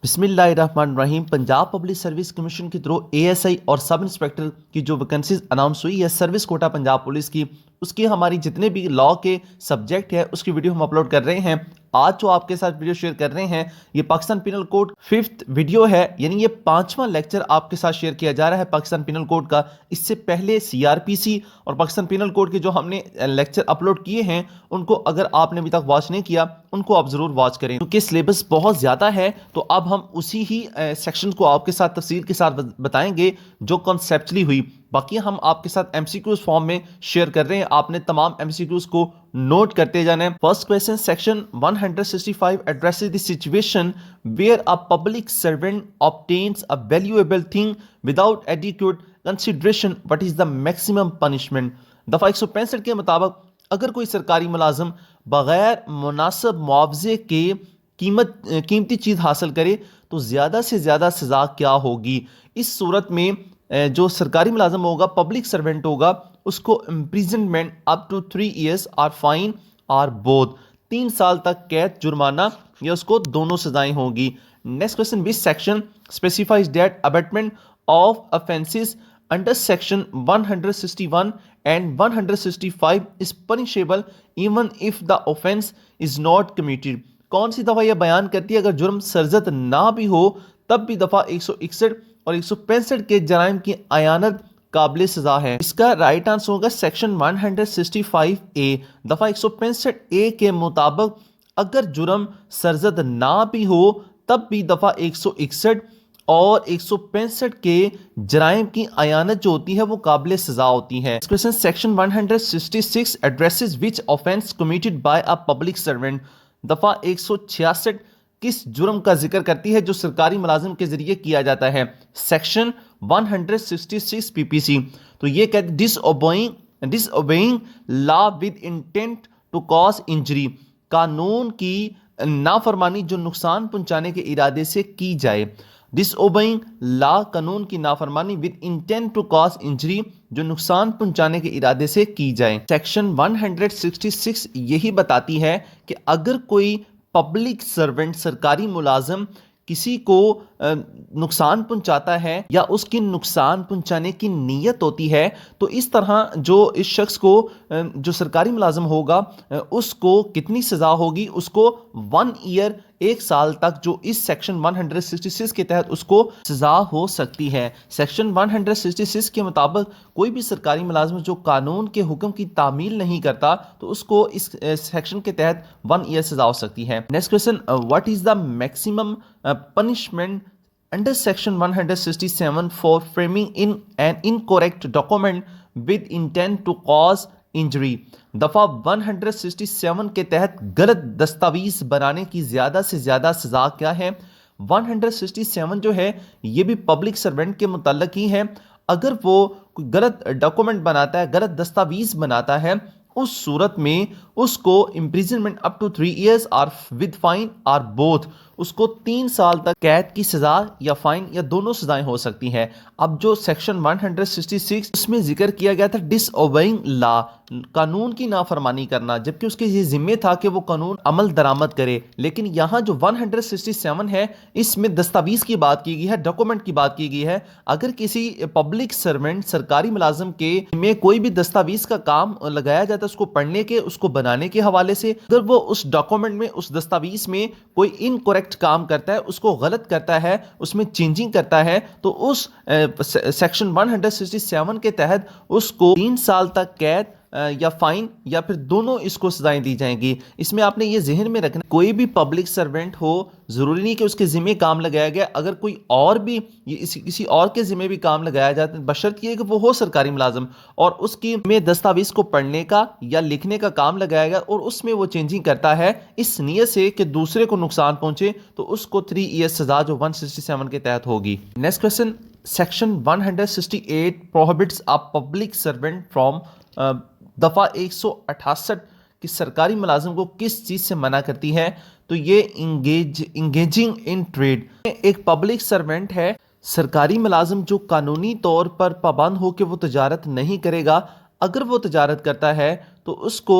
बिस्मिल्लाहिर्रहमानिर्रहीम। Punjab public service commission के through ASI और सब इंस्पेक्टर की जो वैकेंसीज अनाउंस हुई है सर्विस कोटा पंजाब पुलिस की, उसकी हमारी जितने भी लॉ के सब्जेक्ट है उसकी वीडियो हम अपलोड कर रहे हैं। आज जो आपके साथ वीडियो शेयर कर रहे हैं ये Pakistan penal code 5th video है, यानी ये 5वां लेक्चर आपके साथ शेयर किया जा रहा है पाकिस्तान पिनल कोड का। इससे पहले सीआरपीसी और पाकिस्तान पिनल कोड के जो हमने लेक्चर अपलोड किए हैं उनको अगर आपने अभी तक वॉच नहीं किया उनको आप जरूर वॉच करें, क्योंकि सिलेबस बहुत ज्यादा है। तो अब हम उसी ही सेक्शन को आपके साथ तफसील के साथ बताएंगे जो कॉन्सेप्चुअली हुई। बाकी हम आपके साथ एमसीक्यूज फॉर्म में शेयर कर रहे हैं, आपने तमाम एमसीक्यूज को नोट करते जाना है। First question, section 165 addresses the situation where a public servant obtains a valuable thing without adequate consideration, what is the maximum punishment. दफा 165 के मुताबिक अगर कोई सरकारी मुलाजिम बगैर मुनासिब मुआवजे के कीमती चीज हासिल करे तो ज्यादा से ज्यादा सजा क्या होगी। इस सूरत में जो सरकारी मुलाजिम होगा, पब्लिक सर्वेंट होगा, उसको इम्प्रिजनमेंट अप टू 3 years और फाइन और बोथ 3 साल तक कैद, जुर्माना या उसको दोनों सजाएं होगी। Next question, which section specifies that abetment of offences under section 161 and 165 is punishable even if the offense is not committed। कौन सी दफा यह बयान करती है अगर जुर्म सरजद ना भी हो तब भी दफा 161 और 165 के जराइम की अयानत काबिल सजा है। इसका राइट आंसर होगा सेक्शन 165A। दफा 165A के मुताबिक अगर जुर्म सरजद ना भी हो तब भी दफा 161 और 165 के जराइम की अयानत जो होती है वो काबिल सजा होती है। Question, section 166 addresses which offence committed by a public servant. दफा 166 किस जुर्म का जिक्र करती है जो सरकारी मुलाजिम के जरिए किया जाता है। Section 166 PPC. तो ये कहते disobeying law with intent to cause injury, कानून की नाफरमानी जो नुकसान पहुंचाने के इरादे से की जाए। डिसओबेइंग लॉ, कानून की नाफरमानी, with intent to cause injury, जो नुकसान पहुंचाने के इरादे से की जाए। सेक्शन 166 यही बताती है कि अगर कोई पब्लिक सर्वेंट, सरकारी मुलाजिम किसी को नुकसान पहुंचाता है या उसकी नुकसान पहुंचाने की नीयत होती है तो इस तरह जो इस शख्स को जो सरकारी मुलाजिम होगा उसको कितनी सजा होगी, उसको 1 year 1 साल तक जो इस सेक्शन 166 के तहत उसको सजा हो सकती है। सेक्शन 166 के मुताबिक कोई भी सरकारी मुलाजिम जो कानून के हुक्म की तामील नहीं करता तो उसको इस सेक्शन के तहत 1 year सजा हो सकती है। Next question, what is the maximum punishment under section 167 for framing in an incorrect document with intent to cause injury। दफा 167 के तहत गलत दस्तावेज बनाने की ज्यादा से ज्यादा सजा क्या है। 167 जो है ये भी पब्लिक सर्वेंट के मुतल्लिक ही है। अगर वो कोई गलत डॉक्यूमेंट बनाता है, गलत दस्तावेज बनाता है, उस सूरत में उसको इम्प्रिजनमेंट अप टू 3 years और विद फाइन और बोथ, उसको 3 साल तक कैद की सजा या फाइन या दोनों सजाएं हो सकती हैं। अब जो सेक्शन 166 उसमें जिक्र किया गया था डिसओबेइंग लॉ, कानून की नाफरमानी करना, जबकि उसके ये जिम्मे था कि वो कानून अमल दरामद करे। लेकिन यहाँ जो 167 है इसमें दस्तावेज की बात की गई है, डॉक्यूमेंट की बात की गई है। अगर किसी पब्लिक सर्वेंट, सरकारी मुलाजिम के में कोई भी दस्तावेज का काम लगाया जाता है उसको पढ़ने के, उसको बनाने के हवाले से, अगर वो उस डॉक्यूमेंट में, उस दस्तावेज में कोई इनकरेक्ट काम करता है, उसको गलत करता है, उसमें चेंजिंग करता है, तो उस सेक्शन 167 के तहत उसको 3 साल तक कैद या फाइन या फिर दोनों इसको सजाएं दी जाएंगी। इसमें आपने ये जहन में रखना, कोई भी पब्लिक सर्वेंट हो जरूरी नहीं कि उसके जिम्मे काम लगाया गया, अगर कोई और भी किसी और के जिम्मे भी काम लगाया जाता है बशर्त ये कि वो हो सरकारी मुलाजिम और उसकी में दस्तावेज को पढ़ने का या लिखने का काम लगाया गया और उसमें वो चेंजिंग करता है इस नीयत से कि दूसरे को नुकसान पहुंचे, तो उसको 3 years सजा जो 167 के तहत होगी। Next question, section 168 prohibits a public servant from, दफा 168 कि सरकारी मुलाजिम को किस चीज से मना करती है। तो ये इंगेजिंग इन ट्रेड। एक पब्लिक सर्वेंट है, सरकारी मुलाजिम जो कानूनी तौर पर पाबंद हो कि वो तजारत नहीं करेगा, अगर वो तजारत करता है तो उसको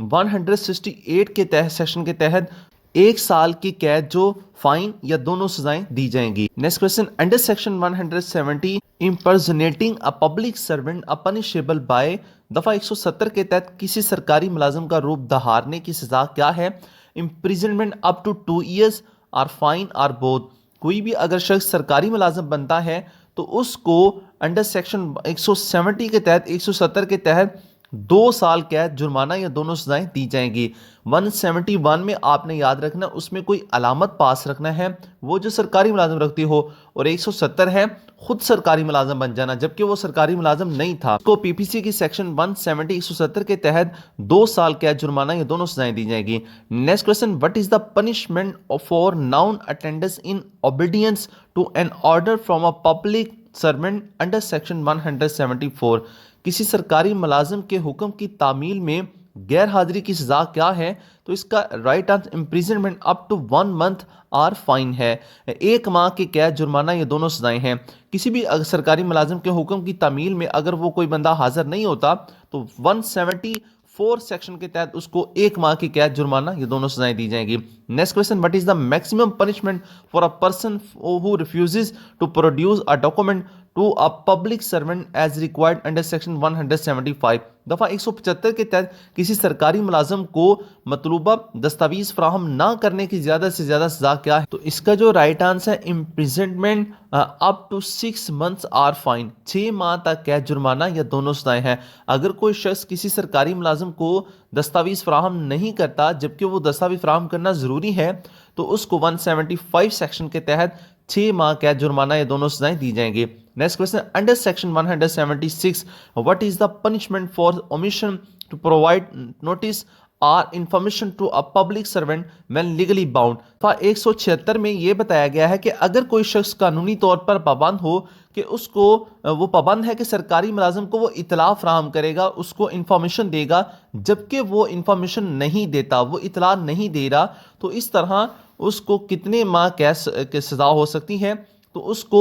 168 के तहत सेक्शन के तहत 1 साल की कैद जो फाइन या दोनों सजाएं दी जाएंगी। Next question, under section 170 impersonating a public servant a punishable by दफा 170 के तहत किसी सरकारी मुलाजिम का रूप दहाड़ने की सजा क्या है? इम्प्रिजनमेंट अप टू 2 ईयर्स और फाइन और बोथ। कोई भी अगर शख्स सरकारी मुलाजिम बनता है तो उसको अंडर सेक्शन 170 के तहत 170 के तहत 2 साल कैद, जुर्माना या दोनों सजाएं दी जाएंगी। 171 में आपने याद रखना उसमें कोई अलामत पास रखना है वो जो सरकारी मुलाजिम रखती हो, और 170 है खुद सरकारी मुलाजिम बन जाना जबकि वो सरकारी मुलाजिम नहीं था। तो पीपीसी की सेक्शन 170 170 के तहत 2 साल कैद, जुर्माना या दोनों सजाएं दी जाएगी। Next question, what is the punishment for non attendance in obedience to an order from a public servant under section 174? किसी सरकारी मुलाजिम के हुक्म की तामील में गैर हाजिरी की सजा क्या है? तो इसका right answer imprisonment up to 1 month और फाइन है। 1 माह की कैद, जुर्माना ये दोनों सजाएं हैं। किसी भी सरकारी मुलाजिम के हुक्म की तामील में अगर वो कोई बंदा हाजिर नहीं होता तो 174 सेक्शन के तहत उसको 1 माह की कैद, जुर्माना ये दोनों सजाएं दी जाएंगी। Next question, what is the maximum punishment for a person who refuses to produce a document to a public servant as required under section 175? दफा 175 के तहत किसी सरकारी मुलाजम को मतलूबा दस्तावेज फ्राहम ना करने की ज्यादा से ज्यादा सजा क्या है? तो इसका जो राइट आंसर है इम्प्रिजनमेंट अप टू 6 मंथ्स और फाइन। 6 माह तक कैद, जुर्माना या दोनों सजाएं हैं। अगर कोई शख्स किसी सरकारी मुलाजम को दस्तावेज फ्राहम नहीं करता जबकि वो दस्तावेज फ्राहम करना जरूरी है तो उसको 175 सेक्शन के तहत 6 माह कैद, जुर्माना या दोनों सजाएं दी जाएंगी। Next question, under section 176 what is the punishment for omission to provide notice or information to a public servant when legally bound? 176 में यह बताया गया है कि अगर कोई शख्स कानूनी तौर पर पाबंद हो कि उसको वो पाबंद है कि सरकारी मुलाजिम को वो इतला फ्राहम करेगा, उसको इंफॉर्मेशन देगा जबकि वो इंफॉर्मेशन नहीं देता, वो इतला नहीं दे रहा, तो इस तरह उसको कितने माह कैद की सजा हो सकती है? तो उसको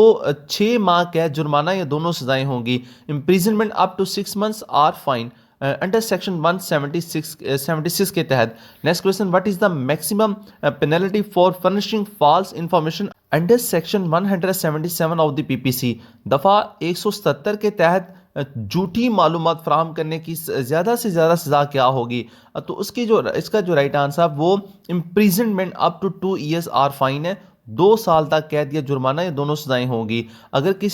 6 माह कैद, जुर्माना या दोनों सजाएं होंगी। इम्प्रिजनमेंट अप टू 6 मंथ्स और फाइन अंडर सेक्शन 176 के तहत। Next question, what is the maximum penalty for furnishing false information under section 177 of the PPC? दफा 177 के तहत झूठी मालूमात फ्राहम करने की ज़्यादा से ज़्यादा सज़ा क्या होगी? तो इसका जो राइट आंसर वो इम्प्रिजनमेंट अप टू 2 ईयर्स और फाइन है। 2 साल तक कैद या जुर्माना या दोनों सजाएं होंगी। अगर कोई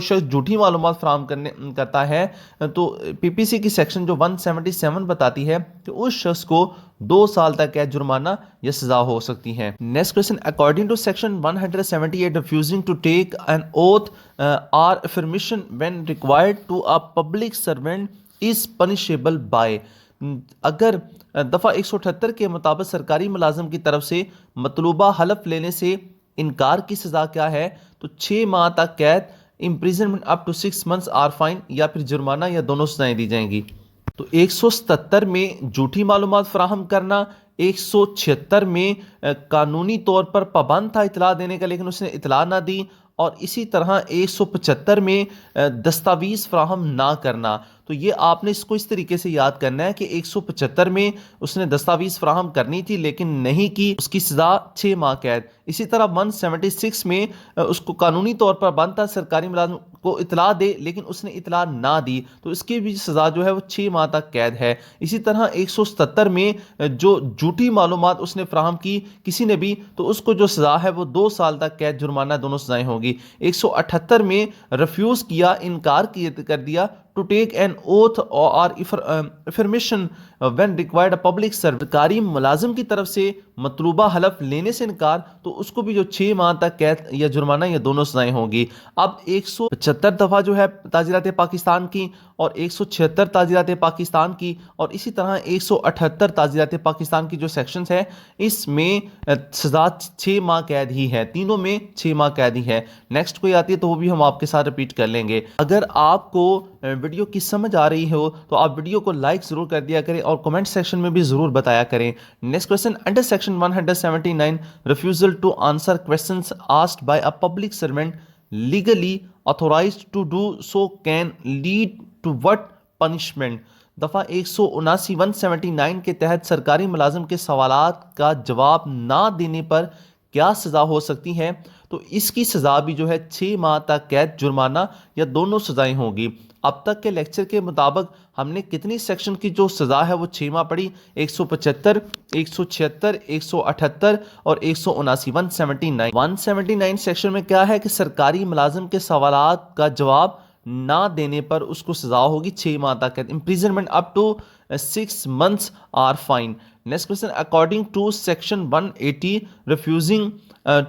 शख्स झूठी मालूमात फ्राहम करता है तो पीपीसी की सेक्शन जो 177 बताती है कि उस शख्स को 2 साल तक कैद, जुर्माना या सजा हो सकती है। Next question, according to section 178 refusing to take an oath or affirmation when required to a public servant is punishable by? अगर दफ़ा 178 के मुताबिक सरकारी मुलाजिम की तरफ से मतलूबा हलफ लेने से इनकार की सज़ा क्या है? तो 6 माह तक कैद, इम्प्रिजनमेंट अप टू 6 मंथ्स और फाइन या फिर जुर्माना या दोनों सजाएं दी जाएंगी। तो 177 में झूठी मालूमात फराहम करना, 176 में कानूनी तौर पर पाबंद था इतला देने का लेकिन उसने इतला ना दी, और इसी तरह 175 में दस्तावेज फ्राहम ना करना। तो ये आपने इसको इस तरीके से याद करना है कि 175 में उसने दस्तावेज फ्राहम करनी थी लेकिन नहीं की, उसकी सजा 6 माह कैद। इसी तरह 176 में उसको कानूनी तौर पर बंद था सरकारी मुलाजिम को इतला दे लेकिन उसने इतला ना दी, तो इसकी भी सजा जो है वो 6 माह तक कैद है। इसी तरह 177 में जो झूठी मालूमात उसने फ्राहम की किसी ने भी, तो उसको जो सजा है वो 2 साल तक कैद, जुर्माना दोनों सजाएं होगी। 178 में रिफ्यूज किया, इनकार कर दिया टू टेक एन ओथ और इफर्मेशन व्हेन रिक्वायर्ड अ पब्लिक सरकारी मुलाजिम की तरफ से मतलूबा हलफ लेने से इनकार, तो उसको भी जो 6 माह तक कैद या जुर्माना या दोनों सजाएं होगी। अब 175 दफ़ा जो है ताज़ीरात पाकिस्तान की और 176 ताज़ीरात पाकिस्तान की और इसी तरह 178 ताज़ीरात पाकिस्तान की जो सेक्शंस है इसमें सजा 6 माह कैद ही है, तीनों में 6 माह कैद ही है। नेक्स्ट कोई आती है तो वो भी हम आपके साथ रिपीट कर लेंगे। अगर आपको वीडियो की समझ आ रही हो तो आप वीडियो को लाइक जरूर कर दिया करें और कमेंट सेक्शन में भी जरूर बताया करें। Next question, under section 179 refusal to answer questions asked by a public servant legally authorised to do so can lead to what punishment? दफ़ा 179 179 के तहत सरकारी मुलाजिम के सवालात का जवाब ना देने पर क्या सज़ा हो सकती है? तो इसकी सज़ा भी जो है 6 माह तक कैद, जुर्माना या दोनों सज़ाएं होंगी। अब तक के लेक्चर के मुताबिक हमने कितनी सेक्शन की जो सज़ा है वो 6 माह पढ़ी, 175, 176, 178 और 179 179। 179 सेक्शन में क्या है कि सरकारी मुलाजिम के सवालात का जवाब ना देने पर उसको सजा होगी 6 माह तक कैद, imprisonment up to 6 months or fine. Next question, according to section 180 refusing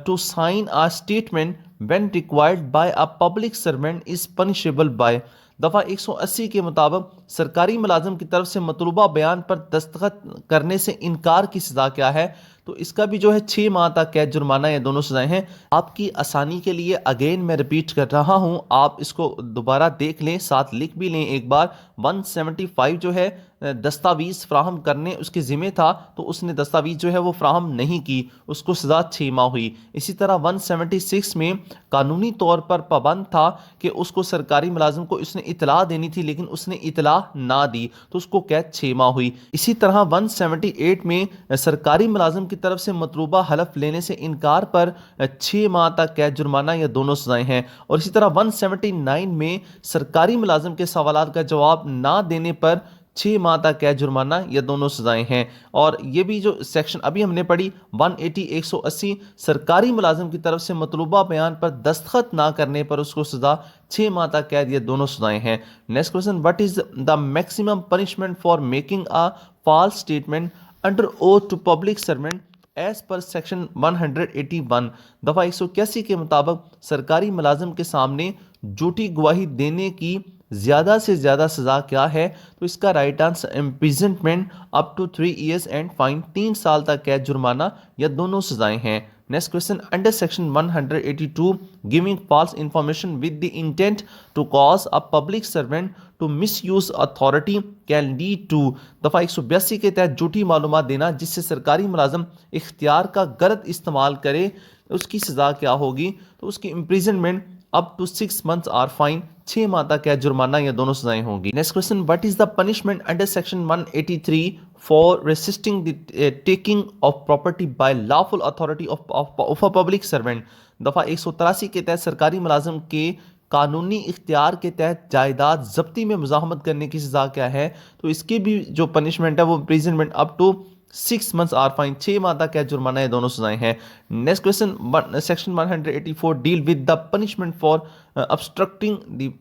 to sign a statement when required by a public servant is punishable by. दफ़ा 180 के मुताबिक सरकारी मुलाजिम की तरफ से मतलूबा बयान पर दस्तखत करने से इनकार की सज़ा क्या है? तो इसका भी जो है 6 माह तक कैद, जुर्माना या दोनों सजाएं हैं। आपकी आसानी के लिए अगेन मैं रिपीट कर रहा हूं, आप इसको दोबारा देख लें, साथ लिख भी लें एक बार। 175 जो है दस्तावेज फ्राहम करने उसके ज़िम्मे था, तो उसने दस्तावेज जो है वो फ्राहम नहीं की, उसको सज़ा 6 माह हुई। इसी तरह 176 में कानूनी तौर पर पाबंद था कि उसको सरकारी मुलाजिम को उसने इतला देनी थी, लेकिन उसने इतला ना दी, तो उसको कैद 6 माह हुई। इसी तरह 178 में सरकारी मुलाजिम की तरफ से मतलूबा हलफ लेने से इनकार पर 6 माह तक कैद, जुर्माना या दोनों सजाएं हैं। और इसी तरह 179 में सरकारी मुलाजिम के सवालात का जवाब ना देने पर 6 माह तक कैद, जुर्माना या दोनों सजाएं हैं। और ये भी जो सेक्शन अभी हमने पढ़ी 180 180 सरकारी मुलाजिम की तरफ से मतलूबा बयान पर दस्तखत ना करने पर उसको सजा 6 माह तक कैद या दोनों सजाएं हैं। Next question, what is the maximum punishment for making a false statement under oath to public servant as per section 181। दफ़ा 181 के मुताबिक सरकारी मुलाजिम के सामने झूठी गवाही देने की ज़्यादा से ज़्यादा सज़ा क्या है? तो इसका right answer imprisonment up to 3 years and fine, 3 साल तक कैद, जुर्माना या दोनों सजाएं हैं। Next question, under section 182 giving false information with the intent to cause a public servant to misuse authority can lead to. दफ़ा 182 के तहत झूठी मालूमात देना जिससे सरकारी मुलाजिम इख्तियार का गलत इस्तेमाल करे, उसकी सज़ा क्या होगी? तो उसकी imprisonment up to 6 months or fine, 6 माह तक कैद, जुर्माना या दोनों सजाएं होंगी। Next question, what is the punishment under section 183 for resisting the taking of property by lawful authority of a public servant. दफ़ा 183 के तहत सरकारी मुलाजिम के कानूनी इख्तियार के तहत जायदाद जब्ती में मुजाहमत करने की सज़ा क्या है? तो इसकी भी जो पनिशमेंट है वो imprisonment up to 6 months or fine, 6 माह तक कैद, जुर्माना या दोनों सजाएं हैं। Next question, section 184 deal with the punishment for obstructing the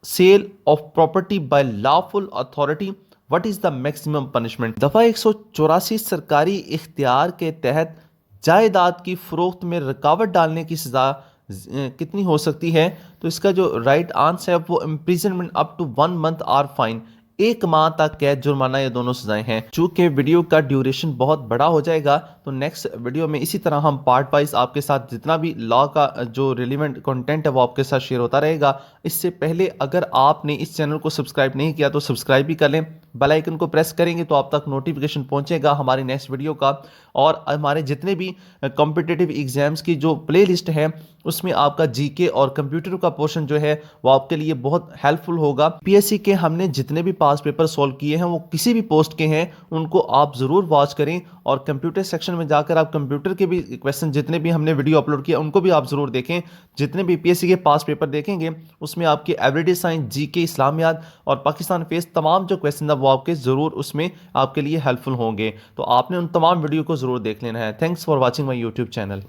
sale of property by lawful authority, what is the maximum punishment? दफ़ा 184 सरकारी इख्तियार के तहत जायदाद की फरोख्त में रुकावट डालने की सज़ा कितनी हो सकती है? तो इसका जो राइट आंसर है वो imprisonment up to 1 month or fine, 1 माह तक कैद, जुर्माना या दोनों सजाएं हैं। चूंकि वीडियो का ड्यूरेशन बहुत बड़ा हो जाएगा, तो नेक्स्ट वीडियो में इसी तरह हम पार्ट वाइज आपके साथ जितना भी लॉ का जो रिलेवेंट कंटेंट है वो आपके साथ शेयर होता रहेगा। इससे पहले अगर आपने इस चैनल को सब्सक्राइब नहीं किया तो सब्सक्राइब भी कर लें, बेल आइकन को प्रेस करेंगे तो आप तक नोटिफिकेशन पहुंचेगा हमारी नेक्स्ट वीडियो का। और हमारे जितने भी कॉम्पिटिटिव एग्जाम्स की जो प्ले लिस्ट है उसमें आपका जीके और कंप्यूटर का पोर्शन जो है वो आपके लिए बहुत हेल्पफुल होगा। पीएससी के हमने जितने भी पास पेपर सॉल्व किए हैं वो किसी भी पोस्ट के हैं, उनको आप ज़रूर वॉच करें। और कंप्यूटर सेक्शन में जाकर आप कंप्यूटर के भी क्वेश्चन जितने भी हमने वीडियो अपलोड किया उनको भी आप ज़रूर देखें। जितने भी पीएससी के पास पेपर देखेंगे उसमें आपके एवरीडे साइंस, जीके, इस्लामियात और पाकिस्तान फेस तमाम जो क्वेश्चन है वो आपके ज़रूर उसमें आपके लिए हेल्पफुल होंगे। तो आपने उन तमाम वीडियो को ज़रूर देख लेना है। Thanks for watching my YouTube channel.